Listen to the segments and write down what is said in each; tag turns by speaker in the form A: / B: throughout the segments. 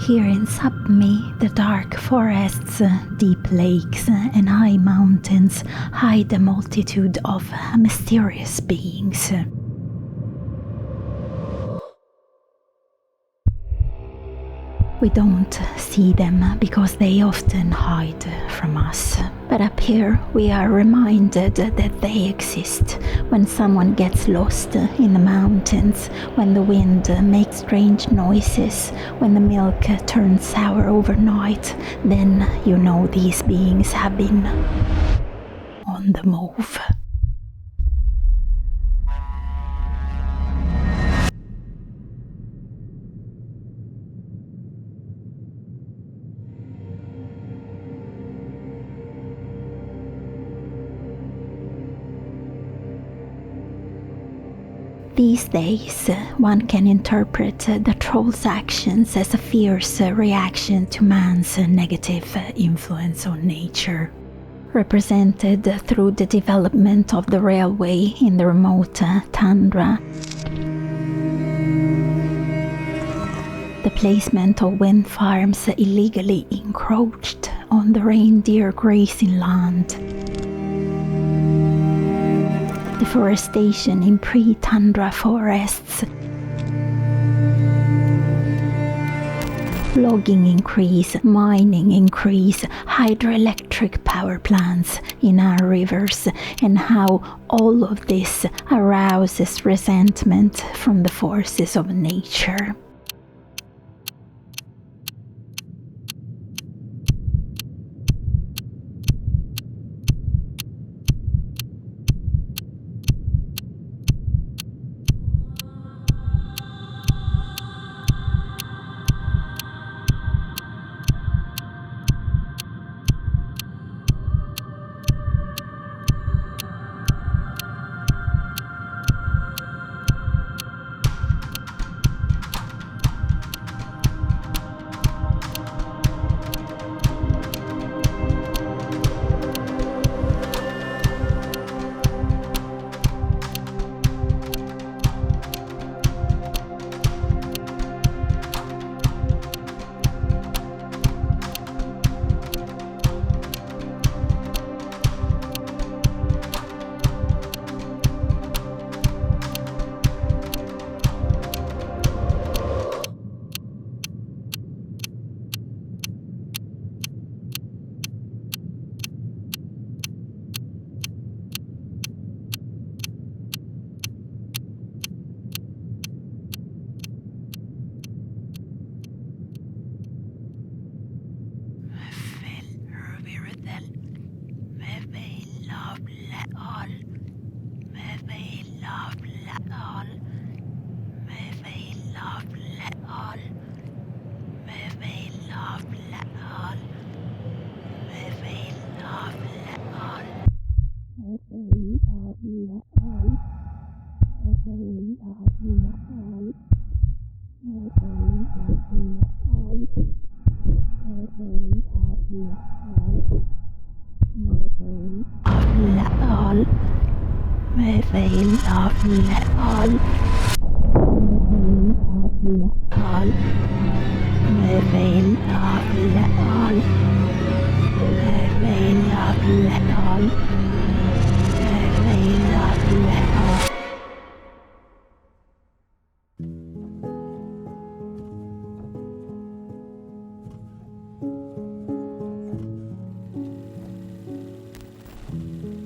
A: Here in Sápmi, the dark forests, deep lakes, and high mountains hide a multitude of mysterious beings. We don't see them because they often hide from us. But up here we are reminded that they exist when someone gets lost in the mountains, when the wind makes strange noises, when the milk turns sour overnight. Then you know these beings have been on the move. These days, one can interpret the troll's actions as a fierce reaction to man's negative influence on nature, represented through the development of the railway in the remote tundra, the placement of wind farms illegally encroached on the reindeer grazing land, deforestation in pre-tundra forests, logging increase, mining increase, hydroelectric power plants in our rivers, and how all of this arouses resentment from the forces of nature.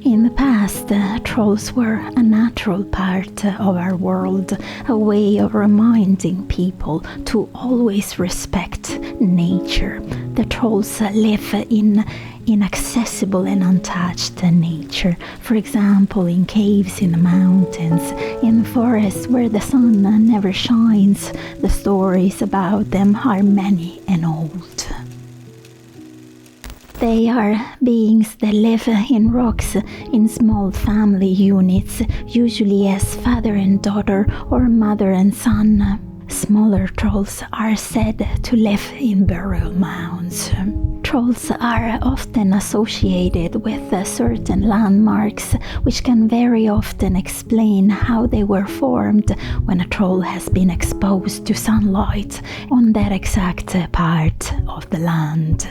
A: In the past, trolls were a natural part of our world, a way of reminding people to always respect nature. The trolls live in inaccessible and untouched nature, for example in caves in the mountains, in forests where the sun never shines. The stories about them are many and old. They are beings that live in rocks in small family units, usually as father and daughter or mother and son. Smaller trolls are said to live in burial mounds. Trolls are often associated with certain landmarks, which can very often explain how they were formed when a troll has been exposed to sunlight on that exact part of the land.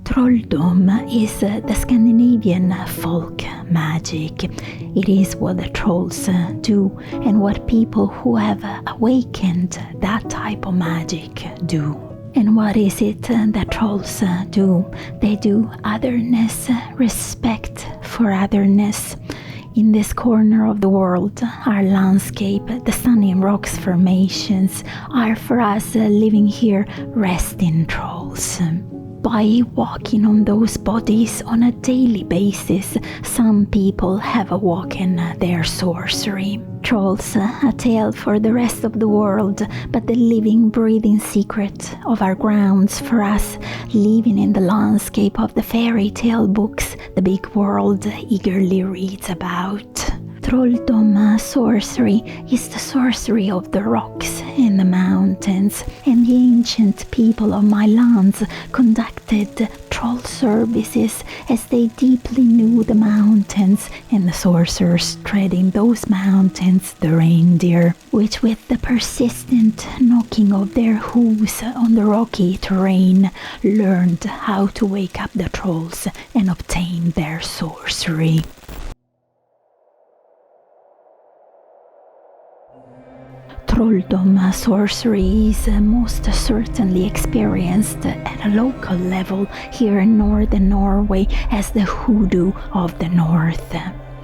A: Trolldom is the Scandinavian folk magic. It is what the trolls do and what people who have awakened that type of magic do. And what is it that trolls do? They do otherness, respect for otherness. In this corner of the world, our landscape, the stunning rocks formations, are for us living here resting trolls. By walking on those bodies on a daily basis, some people have awoken their sorcery. Trolls, a tale for the rest of the world, but the living, breathing secret of our grounds for us, living in the landscape of the fairy tale books the big world eagerly reads about. Trolldom sorcery is the sorcery of the rocks and the mountains, and the ancient people of my lands conducted troll services as they deeply knew the mountains and the sorcerers treading those mountains, the reindeer, which with the persistent knocking of their hooves on the rocky terrain learned how to wake up the trolls and obtain their sorcery. Trolldom sorcery is most certainly experienced at a local level here in northern Norway as the hoodoo of the north.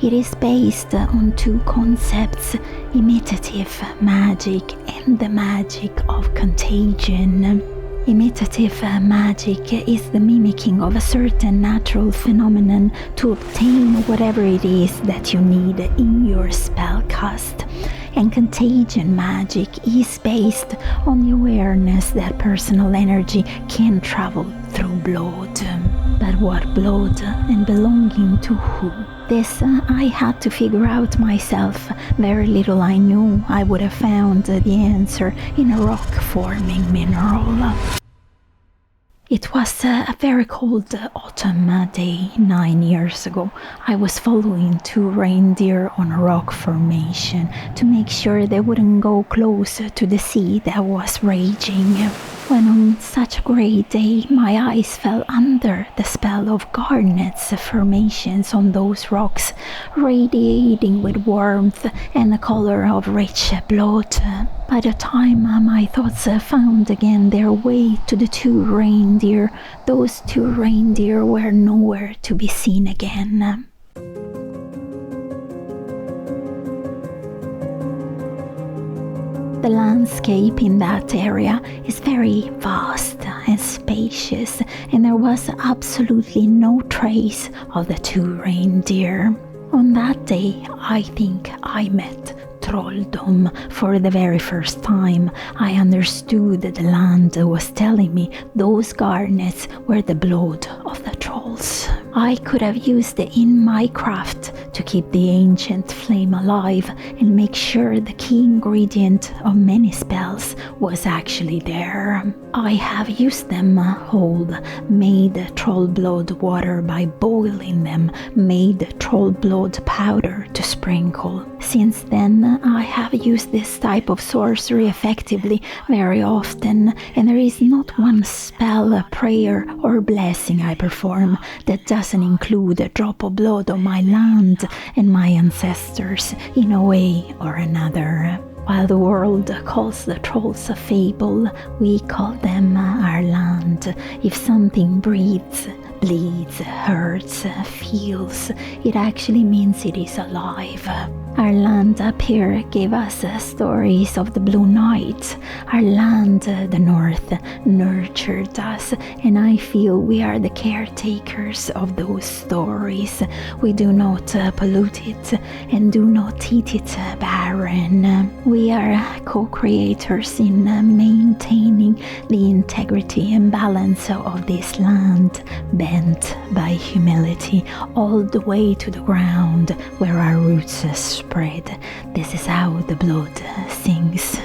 A: It is based on two concepts, imitative magic and the magic of contagion. Imitative magic is the mimicking of a certain natural phenomenon to obtain whatever it is that you need in your spellcast. And contagion magic is based on the awareness that personal energy can travel through blood. But what blood and belonging to who? This I had to figure out myself. Very little I knew I would have found the answer in a rock-forming mineral. It was a very cold autumn day 9 years ago. I was following two reindeer on a rock formation to make sure they wouldn't go close to the sea that was raging. When on such a great day my eyes fell under the spell of garnets formations on those rocks, radiating with warmth and the color of rich blood. By the time my thoughts found again their way to the two reindeer, those two reindeer were nowhere to be seen again. The landscape in that area is very vast and spacious, and there was absolutely no trace of the two reindeer. On that day, I think I met trolldom for the very first time. I understood that the land was telling me those garnets were the blood of the trolls. I could have used it in my craft to keep the ancient flame alive and make sure the key ingredient of many spells was actually there. I have used them whole, made troll blood water by boiling them, made troll blood powder to sprinkle. Since then, I have used this type of sorcery effectively very often, and there is not one spell, a prayer or blessing I perform that doesn't include a drop of blood of my land and my ancestors in a way or another. While the world calls the trolls a fable, we call them our land. If something breathes, bleeds, hurts, feels, it actually means it is alive. Our land up here gave us stories of the Blue Night. Our land, the North, nurtured us, and I feel we are the caretakers of those stories. We do not pollute it and do not eat it barren. We are co-creators in maintaining the integrity and balance of this land, bent by humility all the way to the ground where our roots spread. This is how the blood sings.